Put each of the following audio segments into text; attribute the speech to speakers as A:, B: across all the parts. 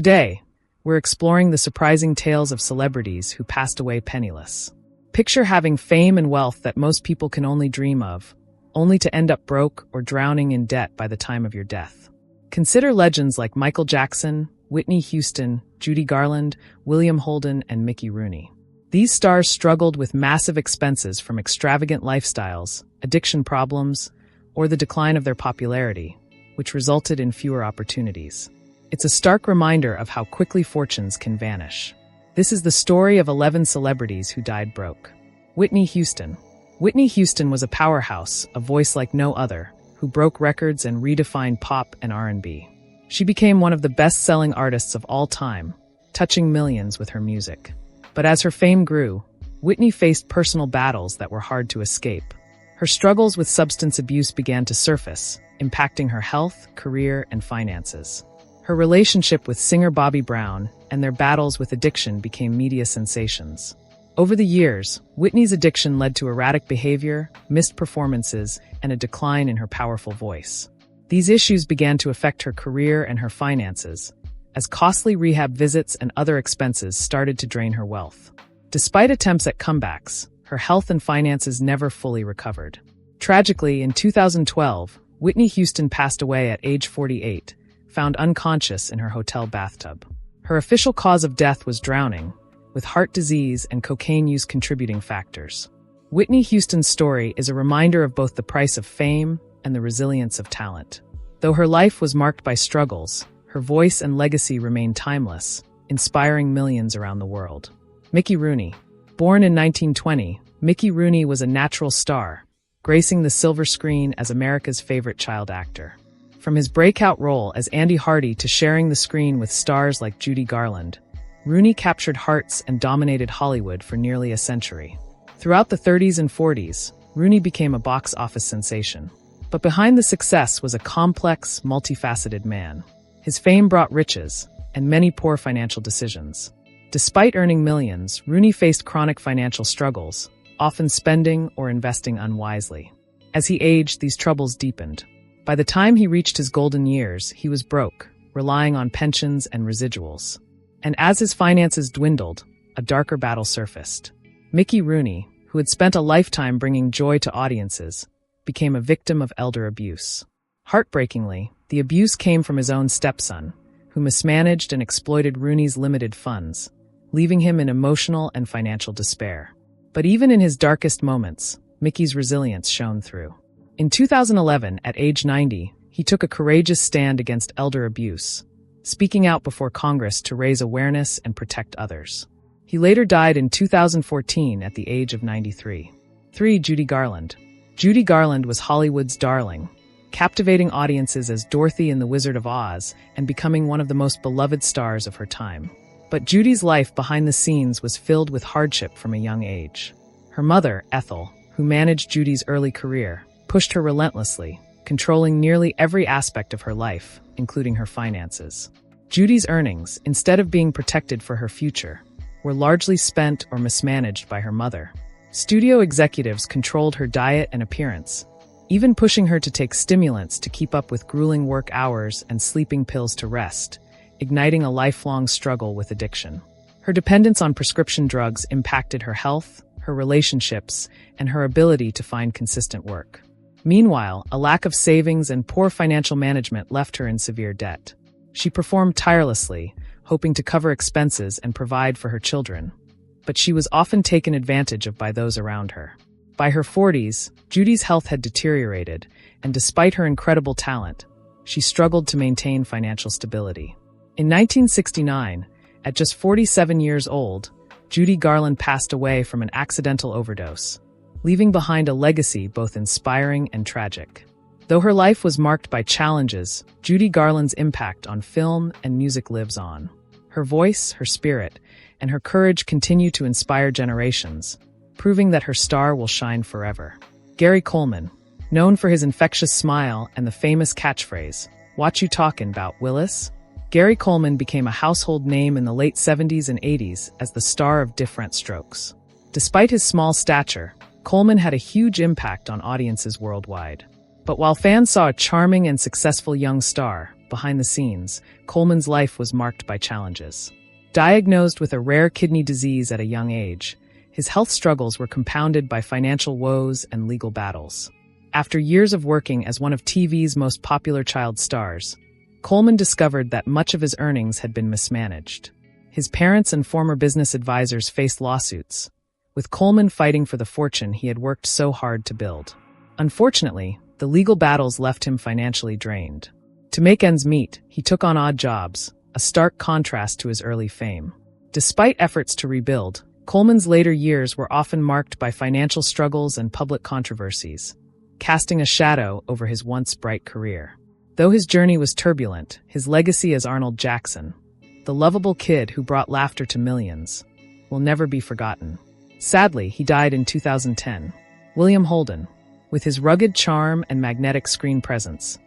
A: Today, we're exploring the surprising tales of celebrities who passed away penniless. Picture having fame and wealth that most people can only dream of, only to end up broke or drowning in debt by the time of your death. Consider legends like Michael Jackson, Whitney Houston, Judy Garland, William Holden, and Mickey Rooney. These stars struggled with massive expenses from extravagant lifestyles, addiction problems, or the decline of their popularity, which resulted in fewer opportunities. It's a stark reminder of how quickly fortunes can vanish. This is the story of 11 celebrities who died broke. Whitney Houston. Whitney Houston was a powerhouse, a voice like no other, who broke records and redefined pop and R&B. She became one of the best-selling artists of all time, touching millions with her music. But as her fame grew, Whitney faced personal battles that were hard to escape. Her struggles with substance abuse began to surface, impacting her health, career, and finances. Her relationship with singer Bobby Brown and their battles with addiction became media sensations. Over the years, Whitney's addiction led to erratic behavior, missed performances, and a decline in her powerful voice. These issues began to affect her career and her finances, as costly rehab visits and other expenses started to drain her wealth. Despite attempts at comebacks, her health and finances never fully recovered. Tragically, in 2012, Whitney Houston passed away at age 48, found unconscious in her hotel bathtub. Her official cause of death was drowning, with heart disease and cocaine use contributing factors. Whitney Houston's story is a reminder of both the price of fame and the resilience of talent. Though her life was marked by struggles, her voice and legacy remain timeless, inspiring millions around the world. Mickey Rooney. Born in 1920, Mickey Rooney was a natural star, gracing the silver screen as America's favorite child actor. From his breakout role as Andy Hardy to sharing the screen with stars like Judy Garland, Rooney captured hearts and dominated Hollywood for nearly a century. Throughout the 30s and 40s, Rooney became a box office sensation. But behind the success was a complex, multifaceted man. His fame brought riches and many poor financial decisions. Despite earning millions, Rooney faced chronic financial struggles, often spending or investing unwisely. As he aged, these troubles deepened. By the time he reached his golden years, he was broke, relying on pensions and residuals. And as his finances dwindled, a darker battle surfaced. Mickey Rooney, who had spent a lifetime bringing joy to audiences, became a victim of elder abuse. Heartbreakingly, the abuse came from his own stepson, who mismanaged and exploited Rooney's limited funds, leaving him in emotional and financial despair. But even in his darkest moments, Mickey's resilience shone through. In 2011, at age 90, he took a courageous stand against elder abuse, speaking out before Congress to raise awareness and protect others. He later died in 2014 at the age of 93. 3. Judy Garland. Judy Garland was Hollywood's darling, captivating audiences as Dorothy in The Wizard of Oz and becoming one of the most beloved stars of her time. But Judy's life behind the scenes was filled with hardship from a young age. Her mother, Ethel, who managed Judy's early career, pushed her relentlessly, controlling nearly every aspect of her life, including her finances. Judy's earnings, instead of being protected for her future, were largely spent or mismanaged by her mother. Studio executives controlled her diet and appearance, even pushing her to take stimulants to keep up with grueling work hours and sleeping pills to rest, igniting a lifelong struggle with addiction. Her dependence on prescription drugs impacted her health, her relationships, and her ability to find consistent work. Meanwhile, a lack of savings and poor financial management left her in severe debt. She performed tirelessly, hoping to cover expenses and provide for her children, but she was often taken advantage of by those around her. By her 40s, Judy's health had deteriorated, and despite her incredible talent, she struggled to maintain financial stability. In 1969, at just 47 years old, Judy Garland passed away from an accidental overdose, leaving behind a legacy both inspiring and tragic. Though her life was marked by challenges, Judy Garland's impact on film and music lives on. Her voice, her spirit, and her courage continue to inspire generations, proving that her star will shine forever. Gary Coleman. Known for his infectious smile and the famous catchphrase, "What you talkin' 'bout, Willis?" Gary Coleman became a household name in the late 70s and 80s as the star of Diff'rent Strokes. Despite his small stature, Coleman had a huge impact on audiences worldwide. But while fans saw a charming and successful young star, behind the scenes, Coleman's life was marked by challenges. Diagnosed with a rare kidney disease at a young age, his health struggles were compounded by financial woes and legal battles. After years of working as one of TV's most popular child stars, Coleman discovered that much of his earnings had been mismanaged. His parents and former business advisors faced lawsuits, with Coleman fighting for the fortune he had worked so hard to build. Unfortunately, the legal battles left him financially drained. To make ends meet, he took on odd jobs, a stark contrast to his early fame. Despite efforts to rebuild, Coleman's later years were often marked by financial struggles and public controversies, casting a shadow over his once bright career. Though his journey was turbulent, his legacy as Arnold Jackson, the lovable kid who brought laughter to millions, will never be forgotten. Sadly, he died in 2010. William Holden. With his rugged charm and magnetic screen presence,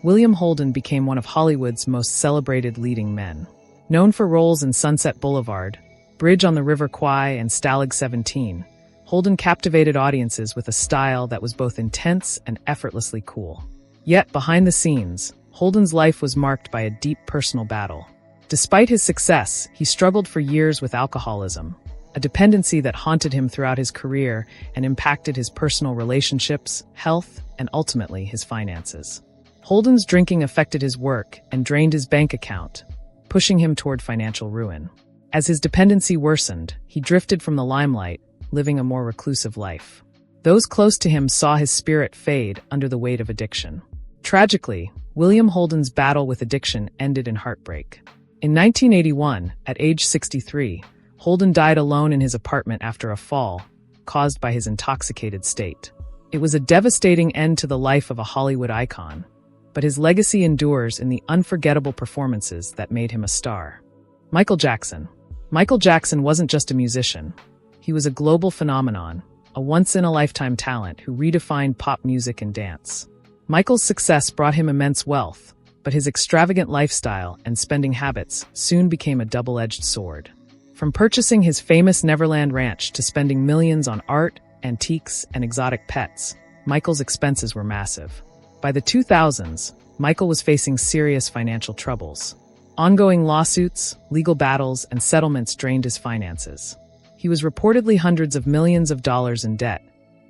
A: William Holden became one of Hollywood's most celebrated leading men. Known for roles in Sunset Boulevard, Bridge on the River Kwai, and Stalag 17, Holden captivated audiences with a style that was both intense and effortlessly cool. Yet, behind the scenes, Holden's life was marked by a deep personal battle. Despite his success, he struggled for years with alcoholism, a dependency that haunted him throughout his career and impacted his personal relationships, health, and ultimately his finances. Holden's drinking affected his work and drained his bank account, pushing him toward financial ruin. As his dependency worsened, he drifted from the limelight, living a more reclusive life. Those close to him saw his spirit fade under the weight of addiction. Tragically, William Holden's battle with addiction ended in heartbreak. In 1981, at age 63, Holden died alone in his apartment after a fall, caused by his intoxicated state. It was a devastating end to the life of a Hollywood icon, but his legacy endures in the unforgettable performances that made him a star. Michael Jackson. Michael Jackson wasn't just a musician. He was a global phenomenon, a once-in-a-lifetime talent who redefined pop music and dance. Michael's success brought him immense wealth, but his extravagant lifestyle and spending habits soon became a double-edged sword. From purchasing his famous Neverland Ranch to spending millions on art, antiques, and exotic pets, Michael's expenses were massive. By the 2000s, Michael was facing serious financial troubles. Ongoing lawsuits, legal battles, and settlements drained his finances. He was reportedly hundreds of millions of dollars in debt,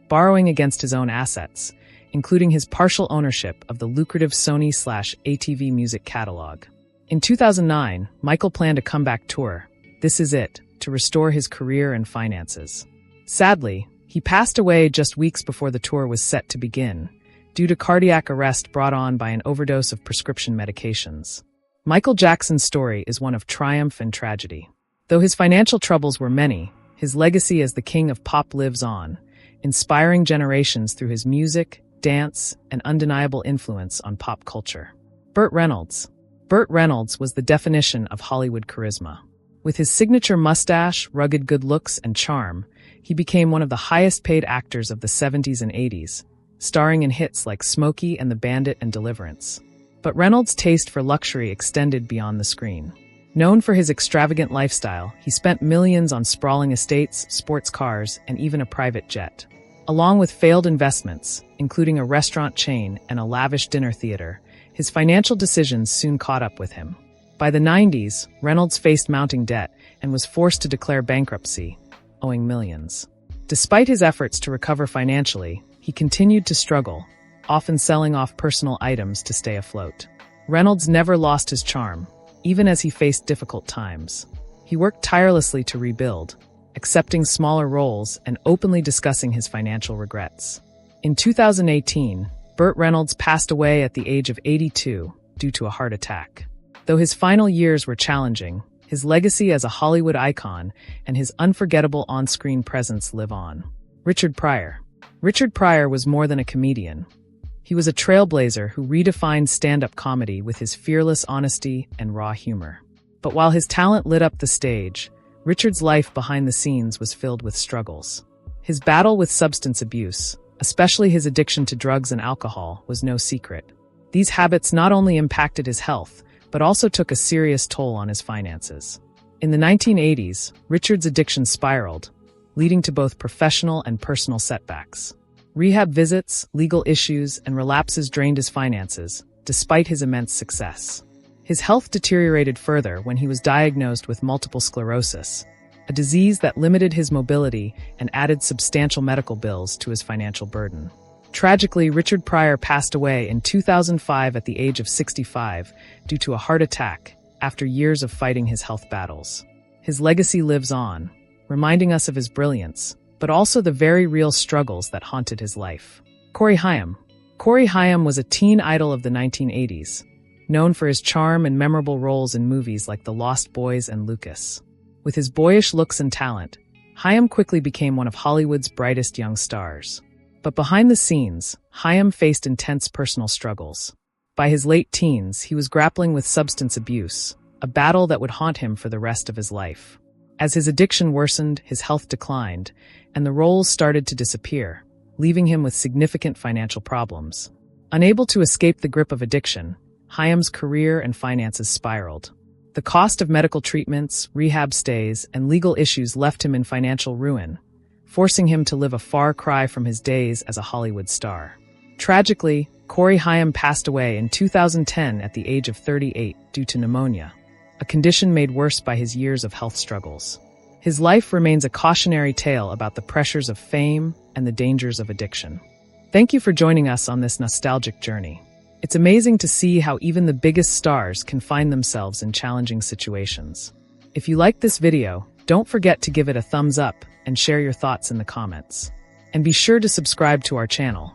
A: borrowing against his own assets, including his partial ownership of the lucrative Sony/ATV music catalog. In 2009, Michael planned a comeback tour, This Is It, to restore his career and finances. Sadly, he passed away just weeks before the tour was set to begin, due to cardiac arrest brought on by an overdose of prescription medications. Michael Jackson's story is one of triumph and tragedy. Though his financial troubles were many, his legacy as the king of pop lives on, inspiring generations through his music, dance, and undeniable influence on pop culture. Burt Reynolds. Burt Reynolds was the definition of Hollywood charisma. With his signature mustache, rugged good looks, and charm, he became one of the highest-paid actors of the 70s and 80s, starring in hits like Smokey and the Bandit and Deliverance. But Reynolds' taste for luxury extended beyond the screen. Known for his extravagant lifestyle, he spent millions on sprawling estates, sports cars, and even a private jet. Along with failed investments, including a restaurant chain and a lavish dinner theater, his financial decisions soon caught up with him. By the 90s, Reynolds faced mounting debt and was forced to declare bankruptcy, owing millions. Despite his efforts to recover financially, he continued to struggle, often selling off personal items to stay afloat. Reynolds never lost his charm, even as he faced difficult times. He worked tirelessly to rebuild, accepting smaller roles and openly discussing his financial regrets. In 2018, Burt Reynolds passed away at the age of 82 due to a heart attack. Though his final years were challenging, his legacy as a Hollywood icon and his unforgettable on-screen presence live on. Richard Pryor. Richard Pryor was more than a comedian. He was a trailblazer who redefined stand-up comedy with his fearless honesty and raw humor. But while his talent lit up the stage, Richard's life behind the scenes was filled with struggles. His battle with substance abuse, especially his addiction to drugs and alcohol, was no secret. These habits not only impacted his health, but also took a serious toll on his finances. In the 1980s, Richard's addiction spiraled, leading to both professional and personal setbacks. Rehab visits, legal issues, and relapses drained his finances, despite his immense success. His health deteriorated further when he was diagnosed with multiple sclerosis, a disease that limited his mobility and added substantial medical bills to his financial burden. Tragically, Richard Pryor passed away in 2005 at the age of 65 due to a heart attack after years of fighting his health battles. His legacy lives on, reminding us of his brilliance, but also the very real struggles that haunted his life. Corey Haim. Corey Haim was a teen idol of the 1980s, known for his charm and memorable roles in movies like The Lost Boys and Lucas. With his boyish looks and talent, Haim quickly became one of Hollywood's brightest young stars. But behind the scenes, Haim faced intense personal struggles. By his late teens, he was grappling with substance abuse, a battle that would haunt him for the rest of his life. As his addiction worsened, his health declined, and the roles started to disappear, leaving him with significant financial problems. Unable to escape the grip of addiction, Haim's career and finances spiraled. The cost of medical treatments, rehab stays, and legal issues left him in financial ruin, forcing him to live a far cry from his days as a Hollywood star. Tragically, Corey Haim passed away in 2010 at the age of 38 due to pneumonia, a condition made worse by his years of health struggles. His life remains a cautionary tale about the pressures of fame and the dangers of addiction. Thank you for joining us on this nostalgic journey. It's amazing to see how even the biggest stars can find themselves in challenging situations. If you liked this video, don't forget to give it a thumbs up and share your thoughts in the comments. And be sure to subscribe to our channel.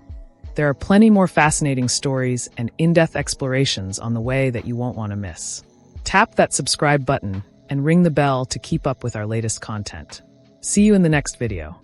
A: There are plenty more fascinating stories and in-depth explorations on the way that you won't want to miss. Tap that subscribe button and ring the bell to keep up with our latest content. See you in the next video.